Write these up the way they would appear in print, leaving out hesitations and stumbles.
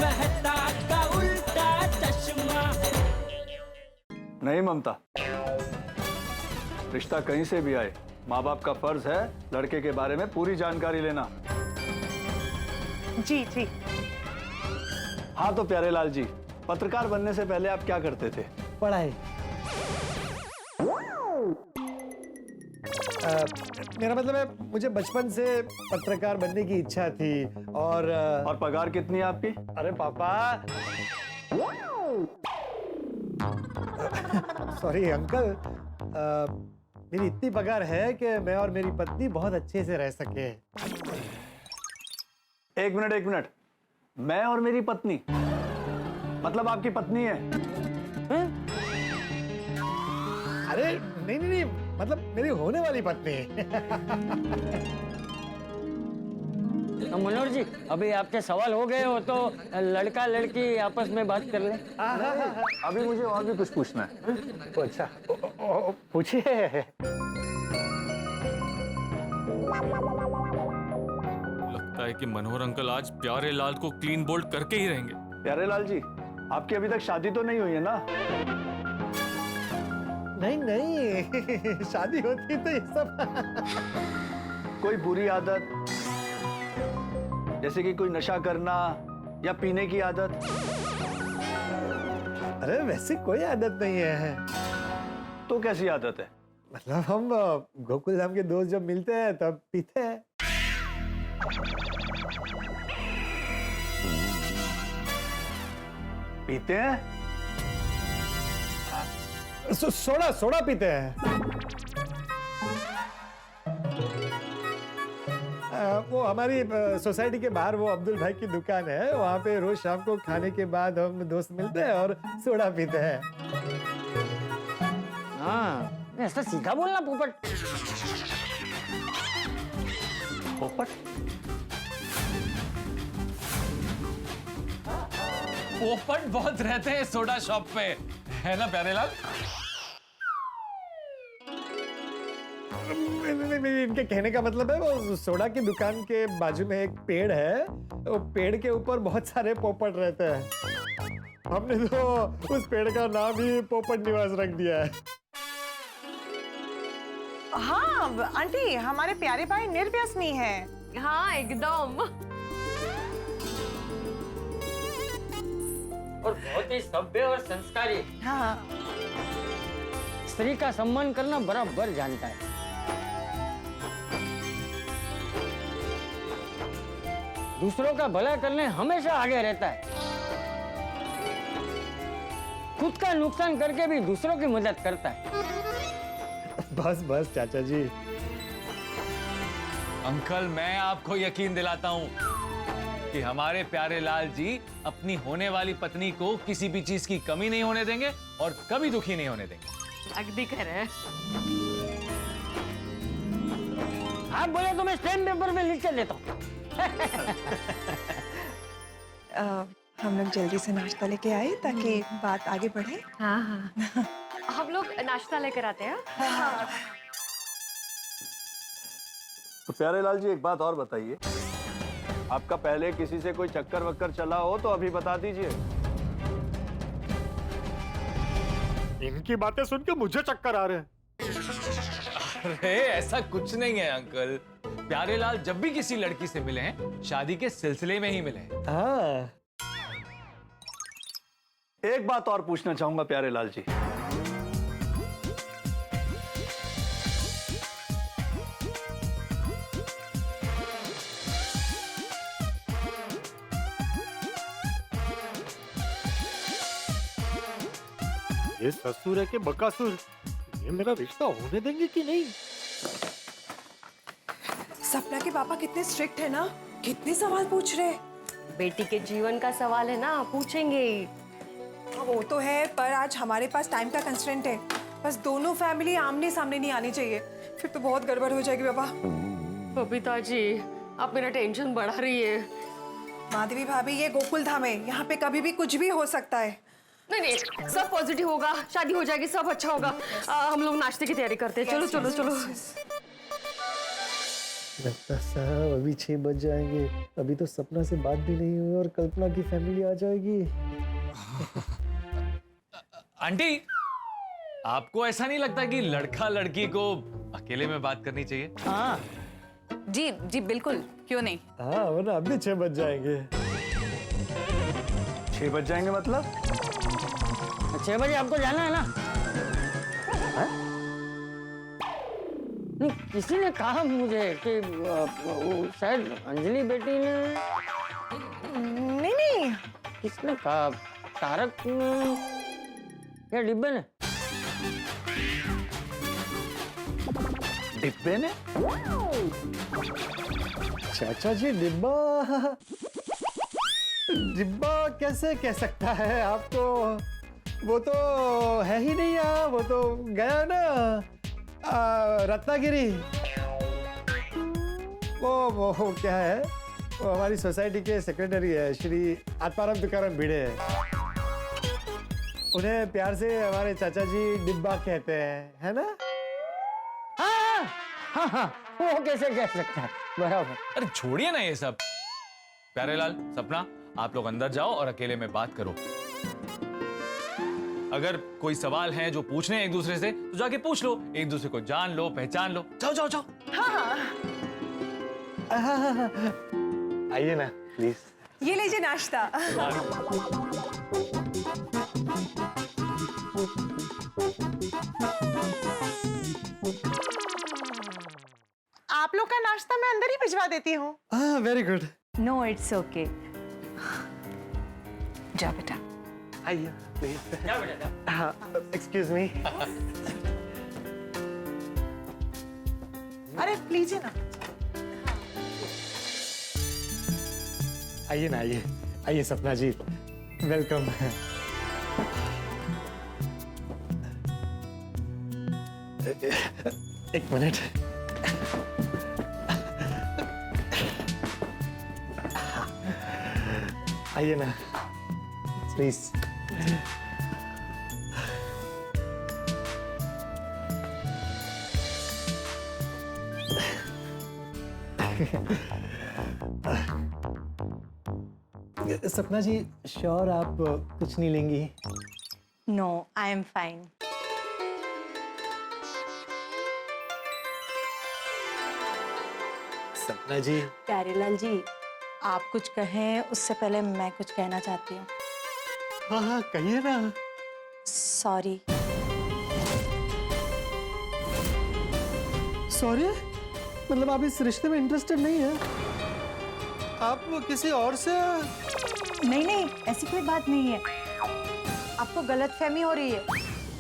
मेहता का उल्टा चश्मा। नहीं ममता, रिश्ता कहीं से भी आए, माँ बाप का फर्ज है लड़के के बारे में पूरी जानकारी लेना। जी जी। हाँ तो प्यारे लाल जी, पत्रकार बनने से पहले आप क्या करते थे? पढ़ाई। मेरा मतलब है, मुझे बचपन से पत्रकार बनने की इच्छा थी। और पगार कितनी है आपकी? अरे पापा, सॉरी अंकल, मेरी इतनी पगार है कि मैं और मेरी पत्नी बहुत अच्छे से रह सके। एक मिनट, मैं और मेरी पत्नी मतलब आपकी पत्नी है? अरे नहीं, मतलब मेरी होने वाली पत्नी। मनोहर जी, अभी आपके सवाल हो गए हो तो लड़का लड़की आपस में बात कर ले। अभी मुझे और भी कुछ पूछना है। तो अच्छा, पूछिए। लगता है कि मनोहर अंकल आज प्यारे लाल को क्लीन बोल्ड करके ही रहेंगे। प्यारे लाल जी, आपकी अभी तक शादी तो नहीं हुई है ना? नहीं, शादी होती तो ये सब। कोई बुरी आदत, जैसे कि कोई नशा करना या पीने की आदत? अरे वैसे कोई आदत नहीं है। तो कैसी आदत है? मतलब हम गोकुल धाम के दोस्त जब मिलते हैं तब पीते हैं। पीते हैं? सोडा पीते हैं। वो हमारी सोसाइटी के बाहर वो अब्दुल भाई की दुकान है, वहाँ पे रोज शाम को खाने के बाद हम दोस्त मिलते हैं और सोडा पीते हैं। हाँ, ऐसा सीधा बोलना पोपट। पोपट? पोपट बहुत रहते हैं सोडा शॉप पे, है ना प्यारे लाल? नहीं, इनके कहने का मतलब है वो सोडा की दुकान के बाजू में एक पेड़ है, वो पेड़ के ऊपर बहुत सारे पोपट रहते हैं। हमने तो उस पेड़ का नाम ही पोपट निवास रख दिया है। हाँ आंटी, हमारे प्यारे भाई निर्व्यसनी है। हाँ एकदम। और बहुत ही सभ्य और संस्कारी। हाँ। स्त्री का सम्मान करना बराबर जानता है। दूसरों का भला करने हमेशा आगे रहता है। खुद का नुकसान करके भी दूसरों की मदद करता है। बस चाचा जी। अंकल, मैं आपको यकीन दिलाता हूँ कि हमारे प्यारे लाल जी अपनी होने वाली पत्नी को किसी भी चीज की कमी नहीं होने देंगे और कभी दुखी नहीं होने देंगे। अगदी खरं। आप बोले तो मैं स्टैम्प पेपर में लिख के देता हूँ। हम लोग जल्दी से नाश्ता लेके आए ताकि बात आगे बढ़े। हाँ हाँ। हम लोग नाश्ता लेकर आते हैं। तो प्यारे लाल जी, एक बात और बताइए, आपका पहले किसी से कोई चक्कर वक्कर चला हो तो अभी बता दीजिए। इनकी बातें सुन के मुझे चक्कर आ रहे हैं। अरे ऐसा कुछ नहीं है अंकल, प्यारे लाल जब भी किसी लड़की से मिले हैं शादी के सिलसिले में ही मिले हैं। हाँ। एक बात और पूछना चाहूंगा प्यारे लाल जी। ये ससुर है कि बकासुर, ये मेरा रिश्ता होने देंगे कि नहीं? सपना के पापा कितने स्ट्रिक्ट है ना, कितने सवाल पूछ रहे। बेटी के जीवन का सवाल है ना, पूछेंगे ही। वो तो है, पर आज हमारे पास टाइम का कंस्ट्रेंट है। बस दोनों फैमिली आमने सामने नहीं आनी चाहिए, फिर तो बहुत गड़बड़ हो जाएगी बाबा। बबीता जी, आप मेरा टेंशन बढ़ा रही है। माधवी भाभी, ये गोकुल धाम है, यहाँ पे कभी भी कुछ भी हो सकता है। नहीं, सब पॉजिटिव होगा, शादी हो जाएगी, सब अच्छा होगा। हम लोग नाश्ते की तैयारी करते हैं। चलो चलो चलो। लगता साहब अभी 6 बज जाएंगे। अभी तो सपना से बात भी नहीं हुई और कल्पना की फैमिली आ जाएगी। आंटी, आपको ऐसा नहीं लगता कि लड़का लड़की को अकेले में बात करनी चाहिए? हाँ जी जी बिल्कुल, क्यों नहीं। हाँ वरना अभी 6 बज जाएंगे। 6 बज जाएंगे मतलब? 6 बजे आपको जाना है ना? नहीं, किसी ने कहा मुझे कि वो शायद अंजलि बेटी ने। नहीं नहीं, किसने कहा? तारक ने या डिब्बे ने? डिब्बे ने? चाचा जी डिब्बा डिब्बा कैसे कह सकता है आपको? वो तो है ही नहीं यहाँ, वो तो गया ना रत्नागिरी। वो क्या है, वो हमारी सोसाइटी के सेक्रेटरी है, श्री आत्माराम तुकाराम भिड़े। उन्हें प्यार से हमारे चाचा जी डिब्बा कहते हैं, है ना? हाँ हाँ हाँ, वो कैसे कह सकता है, बराबर। अरे छोड़िए ना ये सब। प्यारेलाल, सपना, आप लोग अंदर जाओ और अकेले में बात करो। अगर कोई सवाल है जो पूछने हैं एक दूसरे से तो जाके पूछ लो, एक दूसरे को जान लो, पहचान लो। जाओ जाओ जाओ। आइए ना प्लीज। ये लीजिए नाश्ता। आप लोग का नाश्ता मैं अंदर ही भिजवा देती हूँ। हाँ very good. No it's okay, जा बेटा। आइए प्लीज। हाँ एक्सक्यूज मी। अरे लीजिए ना। आइए ना, आइए आइए सपना जी, वेलकम। एक मिनट। आइए ना प्लीज। सपना जी श्योर आप कुछ नहीं लेंगी? No I am fine. Sapna ji. Pyarelal जी, आप कुछ कहें उससे पहले मैं कुछ कहना चाहती हूँ। हाँ हाँ कहिए ना। सॉरी। सॉरी मतलब आप इस रिश्ते में इंटरेस्टेड नहीं है? आप किसी और से? नहीं नहीं, ऐसी कोई बात नहीं है, आपको गलतफहमी हो रही है।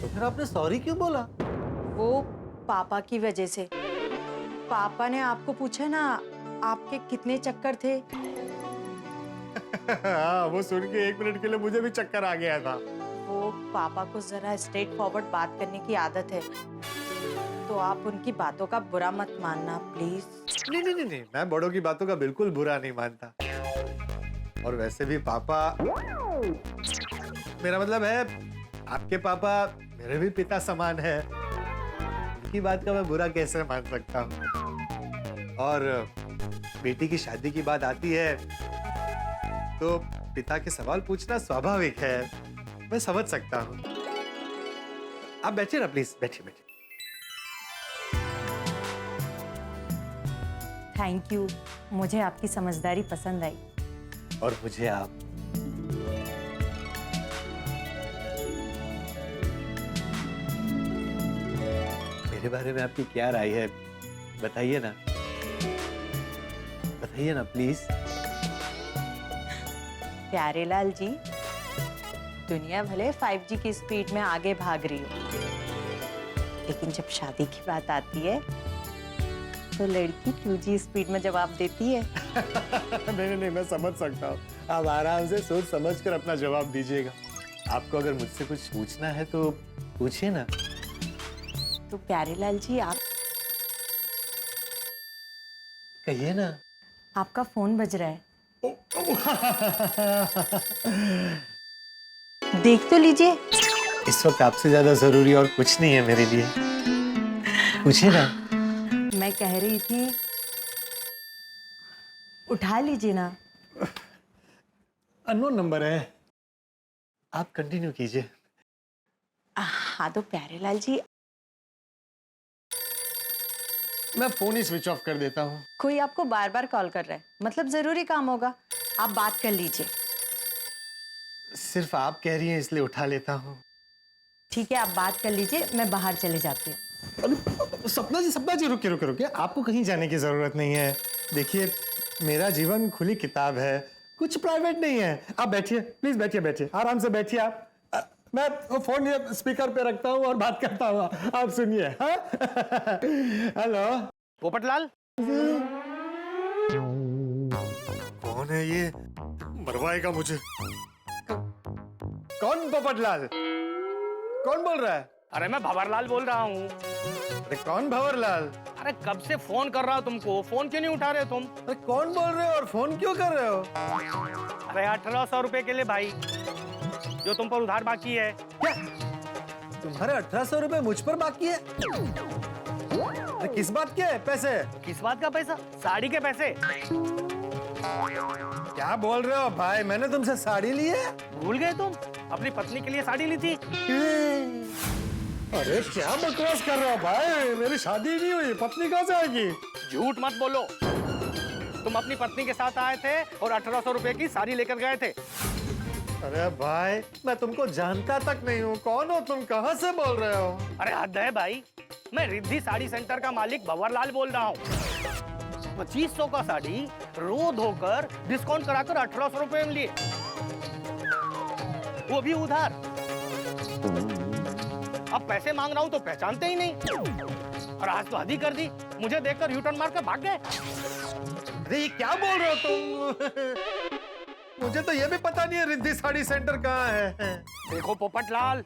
तो फिर आपने सॉरी क्यों बोला? वो पापा की वजह से। पापा ने आपको पूछा ना आपके कितने चक्कर थे। हाँ वो सुन के 1 मिनट के लिए मुझे भी चक्कर आ गया था। वो पापा को जरा स्ट्रेट फॉरवर्ड बात करने की आदत है, तो आप उनकी बातों का बुरा मत मानना प्लीज। नहीं नहीं नहीं, मैं बड़ों की बातों का बिल्कुल बुरा नहीं मानता। और वैसे भी पापा, मेरा मतलब है आपके पापा मेरे भी पिता समान है, उनकी बात का मैं बुरा कैसे मान सकता हूँ? और बेटी की शादी की बात आती है तो पिता के सवाल पूछना स्वाभाविक है, मैं समझ सकता हूँ। आप बैठिए ना प्लीज, बैठिए बैठिए। थैंक यू, मुझे आपकी समझदारी पसंद आई। और मुझे आप। मेरे बारे में आपकी क्या राय है, बताइए ना, बताइए ना प्लीज। प्यारेलाल जी, दुनिया भले 5G की स्पीड में आगे भाग रही हो, लेकिन जब शादी की बात आती है तो लड़की 2G स्पीड में जवाब देती है। नहीं नहीं, मैं समझ सकता हूँ। आप आराम से सोच समझ कर अपना जवाब दीजिएगा। आपको अगर मुझसे कुछ पूछना है तो पूछिए ना। तो प्यारेलाल जी आप कहिए ना। आपका फोन बज रहा है, देख तो लीजिए। इस वक्त आपसे ज्यादा जरूरी और कुछ नहीं है मेरे लिए, पूछिए ना। मैं कह रही थी उठा लीजिए ना। अननोन नंबर है, आप कंटिन्यू कीजिए। हाँ तो प्यारेलाल जी, मैं फोन ही स्विच ऑफ कर देता हूँ। कोई आपको बार बार कॉल कर रहा है, मतलब जरूरी काम होगा, आप बात कर लीजिए। सिर्फ आप कह रही हैं इसलिए उठा लेता हूँ। ठीक है, आप बात कर लीजिए, मैं बाहर चले जाती हूँ। अरे सपना जी रुकिए रुकिए रुकिए, आपको कहीं जाने की जरूरत नहीं है। देखिए, मेरा जीवन खुली किताब है, कुछ प्राइवेट नहीं है। आप बैठिए, प्लीज बैठिए, बैठिए, आराम से बैठिए। आप मैं वो फोन ये स्पीकर पे रखता हूँ और बात करता हूँ, आप सुनिए। हाँ? हेलो पोपटलाल, कौन है ये? मरवाएगा मुझे। कौन पोपटलाल? कौन बोल रहा है? अरे मैं भंवरलाल बोल रहा हूँ। अरे कौन भंवरलाल? अरे कब से फोन कर रहा हूँ तुमको, फोन क्यों नहीं उठा रहे तुम? अरे कौन बोल रहे हो और फोन क्यों कर रहे हो? अरे 1800 रुपए के लिए भाई, जो तुम पर उधार बाकी है। क्या तुम्हारे 1800 रुपए मुझ पर बाकी है? अरे किस बात के पैसे? किस बात का पैसा? साड़ी के पैसे। क्या बोल रहे हो भाई? मैंने तुमसे साड़ी ली है? भूल गए तुम? अपनी पत्नी के लिए साड़ी ली थी। अरे क्या बकवास कर रहे हो भाई? मेरी शादी नहीं हुई, पत्नी कहाँ से आएगी? झूठ मत बोलो, तुम अपनी पत्नी के साथ आए थे और 1800 रुपए की साड़ी लेकर गए थे। अरे भाई, मैं तुमको जानता तक नहीं हूँ। कौन हो तुम? कहाँ से बोल रहे हो? अरे हद है भाई, मैं रिद्धि साड़ी सेंटर का मालिक भंवरलाल बोल रहा हूँ। 2500 का साड़ी रो धोकर डिस्काउंट कराकर 1800 रुपए में लिए, वो भी उधार। अब पैसे मांग रहा हूँ तो पहचानते ही नहीं, और आज तो हद ही कर दी, मुझे देखकर यू टर्न मार कर भाग गए। अरे ये क्या बोल रहे हो तुम? मुझे तो ये भी पता नहीं है रिद्धि साड़ी सेंटर कहाँ है। देखो पोपटलाल,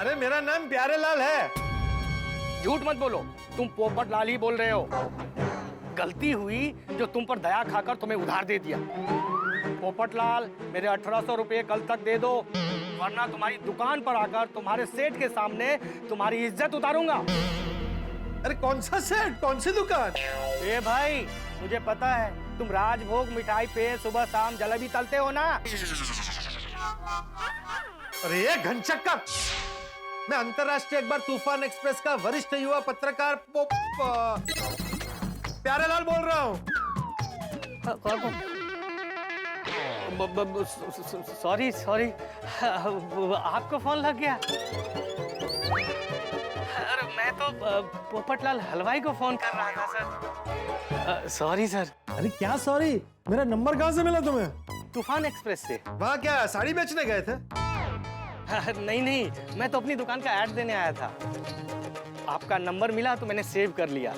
अरे मेरा नाम प्यारेलाल है। झूठ मत बोलो, तुम पोपटलाल ही बोल रहे हो। गलती हुई जो तुम पर दया खाकर तुम्हें उधार दे दिया। पोपटलाल, मेरे 1800 रुपए कल तक दे दो, वरना तुम्हारी दुकान पर आकर तुम्हारे सेठ के सामने तुम्हारी इज्जत उतारूंगा। अरे कौन सा सेठ, कौन सी दुकान? ए भाई, मुझे पता है तुम राजभोग मिठाई पे सुबह शाम जलेबी तलते हो ना। अरे ये घनचक्कर, मैं अंतरराष्ट्रीय अखबार तूफान एक्सप्रेस का वरिष्ठ युवा पत्रकार प्यारेलाल बोल रहा हूँ। सॉरी सॉरी, आपको फोन लग गया? अरे मैं तो पोपटलाल हलवाई को फोन कर रहा था सर। Sorry sir. अरे क्या सॉरी? मेरा नंबर कहाँ से मिला तुम्हें? तूफान एक्सप्रेस से। वहाँ क्या साड़ी बेचने गए थे? नहीं नहीं, मैं तो अपनी दुकान का ऐड देने आया था। आपका नंबर मिला तो मैंने सेव कर लिया।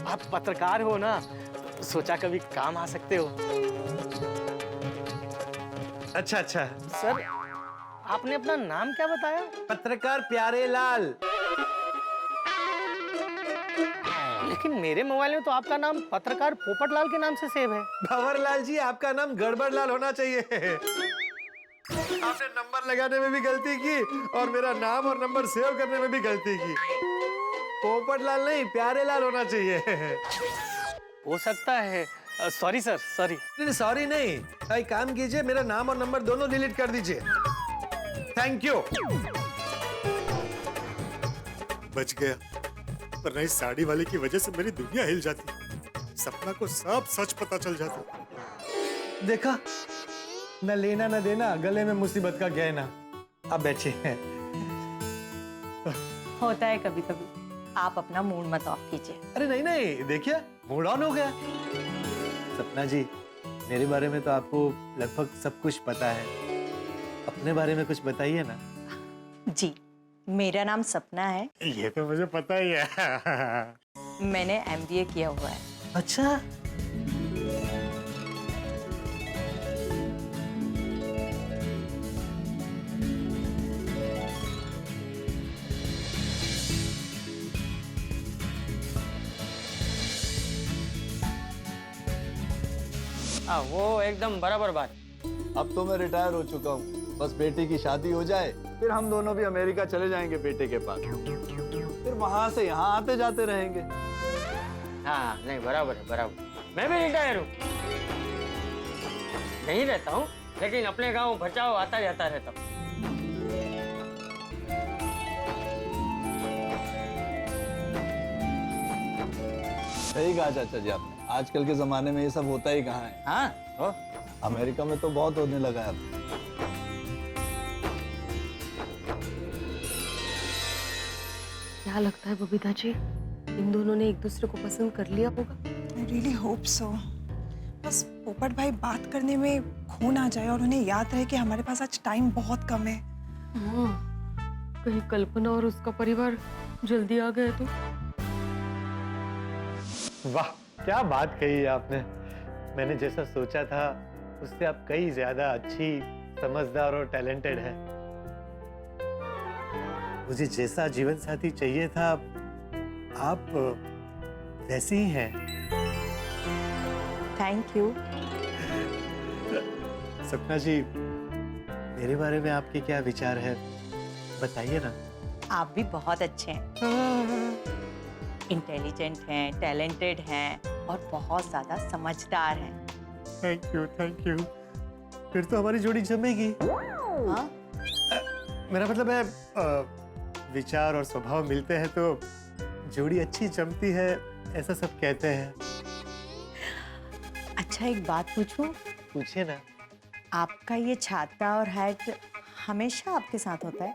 आप पत्रकार हो ना, तो सोचा कभी काम आ सकते हो। अच्छा अच्छा। सर, आपने अपना नाम क्या बताया? पत्रकार प्यारेलाल। लेकिन मेरे मोबाइल में तो आपका नाम पत्रकार पोपटलाल के नाम से सेव है। भंवरलाल जी, आपका नाम गड़बड़लाल होना चाहिए। आपने नंबर लगाने में भी गलती की और मेरा नाम और नंबर सेव करने में भी गलती की। पोपटलाल नहीं, प्यारेलाल होना चाहिए। हो सकता है। Sorry sir, sorry. सॉरी नहीं, एक काम कीजिए, मेरा नाम और नंबर दोनों डिलीट कर दीजिए। Thank you. बच गया, वरना इस साड़ी वाले की वजह से मेरी दुनिया हिल जाती। सपना को सब सच पता चल जाता। देखा, न लेना न देना, गले में मुसीबत का गहना। अब बैठिए। होता है कभी कभी, आप अपना मूड मत ऑफ कीजिए। अरे नहीं नहीं, देखिए मूड ऑन हो गया। सपना जी, मेरे बारे में तो आपको लगभग सब कुछ पता है, अपने बारे में कुछ बताइए ना। जी, मेरा नाम सपना है। ये तो मुझे पता ही है। मैंने MBA किया हुआ है। अच्छा, वो एकदम बराबर बात। अब तो मैं रिटायर हो चुका हूँ, बस बेटी की शादी हो जाए, फिर हम दोनों भी अमेरिका चले जाएंगे बेटे के पास, फिर वहां से यहाँ आते जाते रहेंगे। हाँ नहीं, बराबर है, बराबर। मैं भी रिटायर हूँ। नहीं रहता हूँ, लेकिन अपने गांव बचाओ आता जाता रहता हूँ। सही कहा चाचा जी आपने, आजकल के जमाने में ये सब होता ही कहाँ है। हाँ हो? अमेरिका में तो बहुत होने लगा है अब। क्या लगता है बबीता जी, इन दोनों ने एक दूसरे को पसंद कर लिया होगा? I really hope so. बस पोपट भाई बात करने में खो ना जाए और उन्हें याद रहे कि हमारे पास आज टाइम बहुत कम है। हाँ, कहीं कल्पना और उसका परिवार जल्दी आ गए तो। वाह, क्या बात कही है आपने। मैंने जैसा सोचा था उससे आप कई ज्यादा अच्छी, समझदार और टैलेंटेड हैं। मुझे जैसा जीवन साथी चाहिए था आप वैसे ही हैं। Thank you. सपना जी, मेरे बारे में आपके क्या विचार है, बताइए ना। आप भी बहुत अच्छे हैं, इंटेलिजेंट हैं, टैलेंटेड हैं और बहुत ज्यादा समझदार हैं। Thank you, thank you. फिर तो हमारी जोड़ी जमेगी। हाँ? मेरा मतलब है विचार और स्वभाव मिलते हैं तो जोड़ी अच्छी जमती है, ऐसा सब कहते हैं। अच्छा, एक बात पूछूं? पूछिए ना। आपका ये छाता और हैट हमेशा आपके साथ होता है?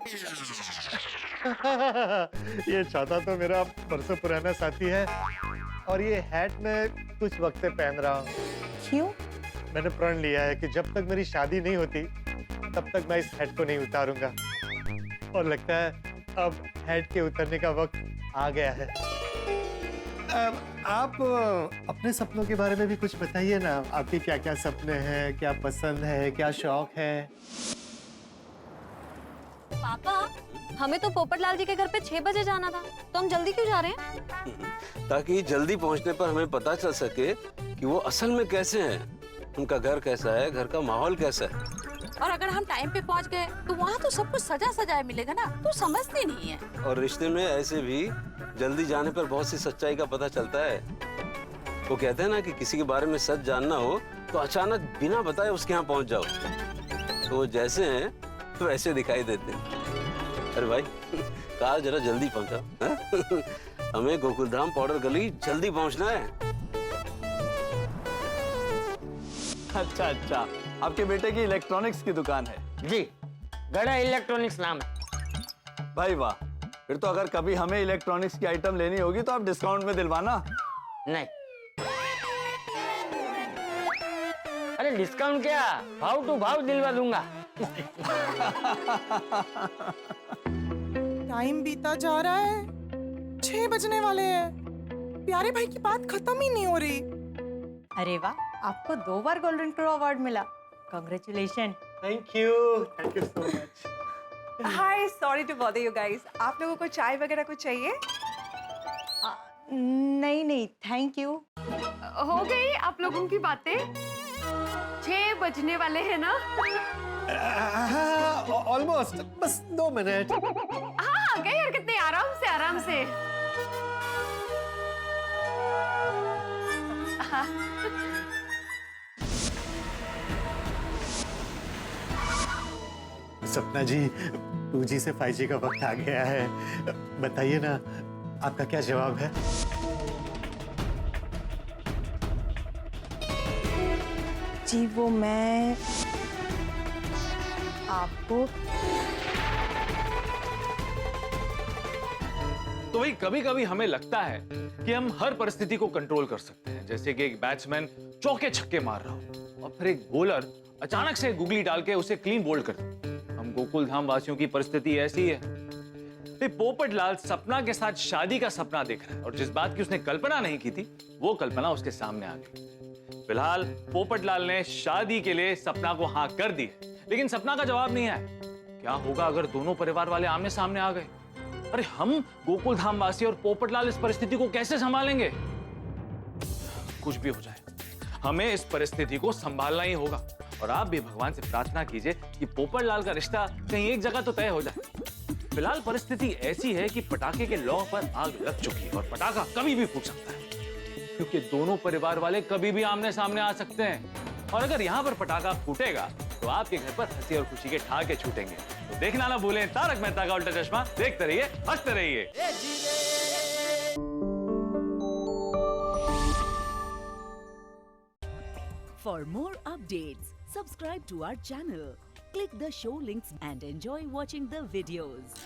ये छाता तो मेरा बरसों पुराना साथी है और ये हैट मैं कुछ वक्त से पहन रहा हूँ। क्यों? मैंने प्रण लिया है कि जब तक मेरी शादी नहीं होती तब तक मैं इस हैट को नहीं उतारूंगा, और लगता है अब हैट के उतरने का वक्त आ गया है। आप अपने सपनों के बारे में भी कुछ बताइए ना। आपके क्या क्या सपने हैं, क्या पसंद है, क्या शौक है? पापा, हमें तो पोपटलाल जी के घर पे 6 बजे जाना था, तो हम जल्दी क्यों जा रहे हैं? ताकि जल्दी पहुंचने पर हमें पता चल सके कि वो असल में कैसे हैं, उनका घर कैसा है, घर का माहौल कैसा है। और अगर हम टाइम पे पहुंच गए तो वहाँ तो सब कुछ सजा सजाया मिलेगा ना, तू समझती नहीं है। और रिश्ते में ऐसे भी जल्दी जाने पर बहुत सी सच्चाई का पता चलता है। वो कहते हैं ना कि किसी के बारे में सच जानना हो तो अचानक बिना बताए उसके यहाँ पहुंच जाओ, तो वो जैसे हैं तो वैसे दिखाई देते हैं। अरे भाई, कार जरा जल्दी पहुंचाओ। हमें गोकुलधाम पाउडर गली जल्दी पहुंचना है। अच्छा अच्छा, आपके बेटे की इलेक्ट्रॉनिक्स की दुकान है? जी, गड़ा इलेक्ट्रॉनिक्स नाम है। भाई वाह, फिर तो अगर कभी हमें इलेक्ट्रॉनिक्स की आइटम लेनी होगी तो आप डिस्काउंट में दिलवाना। नहीं, अरे डिस्काउंट क्या, भाव टू भाव दिलवा दूंगा। टाइम बीता जा रहा है, 6 बजने वाले हैं। प्यारे भाई की बात खत्म ही नहीं हो रही। अरे वाह, आपको 2 बार गोल्डन क्रो अवार्ड मिला। Congratulation. Thank you so much. Hi, sorry to bother you guys. आप लोगों को चाय वगैरह कुछ चाहिए? नहीं नहीं, थैंक यू। हो गई आप लोगों की बातें? 6 बजने वाले हैं ना? ऑलमोस्ट, बस 2 मिनट। हाँ, गई यार, कितने आराम से आराम से। सपना जी, 2G से 5G का वक्त आ गया है। बताइए ना, आपका क्या जवाब है? जी, वो मैं आपको तो भाई कभी कभी हमें लगता है कि हम हर परिस्थिति को कंट्रोल कर सकते हैं, जैसे कि एक बैट्समैन चौके छक्के मार रहा हो और फिर एक बॉलर अचानक से गुगली डाल के उसे क्लीन बोल्ड कर दे। हम गोकुल धाम वासियों की परिस्थिति ऐसी है। पोपटलाल सपना के साथ शादी का सपना देख रहा है और जिस बात की उसने कल्पना नहीं की थी वो कल्पना उसके सामने आ गई। फिलहाल पोपटलाल ने शादी के लिए सपना को हाँ कर दी है, लेकिन सपना का जवाब नहीं आया। क्या होगा अगर दोनों परिवार वाले आमने सामने आ गए? अरे हम गोकुल धाम वासी और पोपटलाल इस परिस्थिति को कैसे संभालेंगे? कुछ भी हो जाए, हमें इस परिस्थिति को संभालना ही होगा। और आप भी भगवान से प्रार्थना कीजिए कि पोपटलाल का रिश्ता कहीं एक जगह तो तय हो जाए। फिलहाल परिस्थिति ऐसी है कि पटाखे के लौ पर आग लग चुकी है और पटाखा कभी भी फूट सकता है, क्योंकि दोनों परिवार वाले कभी भी आमने सामने आ सकते हैं। और अगर यहाँ पर पटाखा फूटेगा तो आपके घर पर हंसी और खुशी के ठहाके छूटेंगे। तो देखना ना भूलें तारक मेहता का उल्टा चश्मा। देखते रहिए, हंसते रहिए। For more updates, subscribe to our channel, click the show links and enjoy watching the videos.